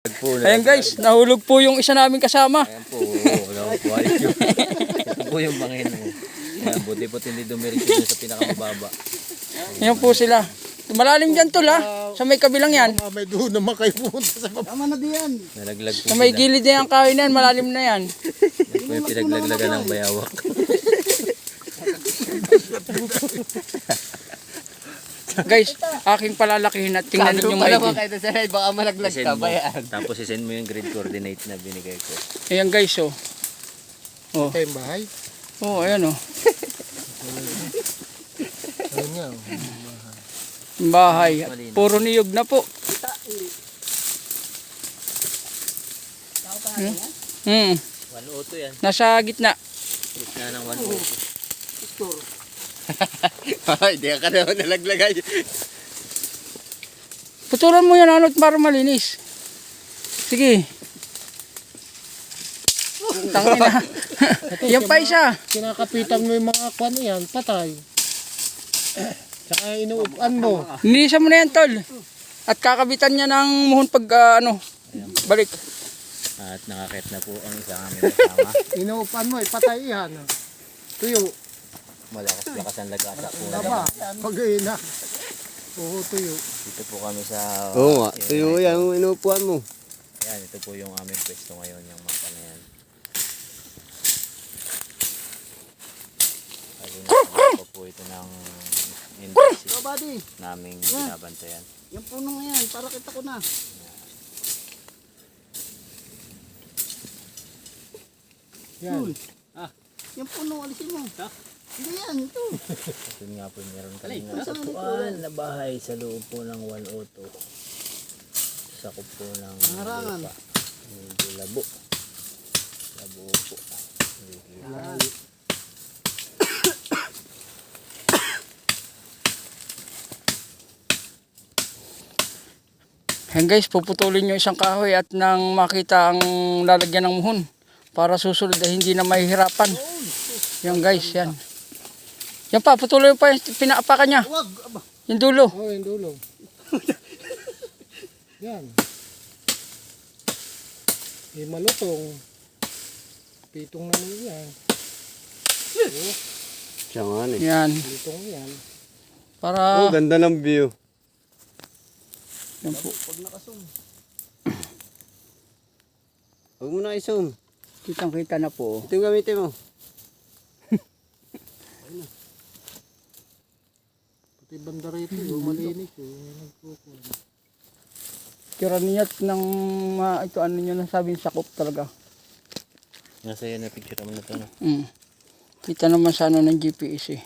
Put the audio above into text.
Ayan guys, nahulog po yung isa naming kasama. Ayan po, wala po ayos yun. Ito po yung bangin. Ayan, buti po hindi dumiretso dun sa pinakamababa. Ayan po sila. Malalim dyan tol ha. Sa may kabilang yan. May doon naman kayo pumunta sa baba. Tama na diyan. Nalaglag po Sa may sila. gilid na yung kahoy na yan, malalim na yan. Yan po yung pinaglaglagan ng bayawak. Guys, aking palalakihin at tingnan ninyo maigi. Kahit sa side, baka malaglag Isend ka mo. ba yan? Tapos isend mo yung grid coordinate na binigay ko. Ayan guys oh. Oh, Ito yung bahay. oh ayan oh. Ayun nga. Bahay. Puro niyog na po. Hmm. 102 yan. Nasa gitna. Gitna ng 102. Hindi ka naman nalaglagan. Putulan mo yan ano para malinis. Sige. Tangin na. Yan pa isa. Kinakapitan mo yung mga kwan yan, patay. Tsaka inuupan mo. Nilisan mo na yan tol. At kakabitan niya ng muhon pag balik. At nakakit na po ang isang aming kasama. Inuupan mo, ipatay yan. Tuyo. Malakas-lakas ang lagasa po. Taba. Pag-iin na. Oo, tuyo. Dito po kami sa... Oo nga, tuyo yan ang inuupuan mo. Ayan, ito po yung aming pwesto ngayon, yung mapa na yan. Lalo na po ito ng indices naming binabantayan. Yung puno nga yan, para kita ko na. Yan. Yung puno, alisin mo. Hindi yan, ito. Ito nga po, meron kami natatuan na bahay sa loob po ng 102. Sakop po ng Harangan. lupa. Medyo labo. Labo po. Ayan guys, puputulin yung isang kahoy at nang makita ang lalagyan ng muhon. Para susunod ay hindi na mahihirapan. Yan guys, yan. Yan pa, putulin pa yung pinaapakan niya. Wag, aba. Yung dulo. Oo, yung dulo. Yan. Malutong. Pitong na lang yan. Siya nga eh. Yan. Lutong yan. Para, Ganda ng view. yan po. Pag nakasum. Huwag mo na isum. Kitang kita na po. Ito yung gamitin mo. Pati banda rito, yung malinis. Nagkukuha. Tira niya ng, ito ano niya nasabing sakop talaga. Nasa yan na picture naman na ito. No? Kita naman sa ano ng GPS eh.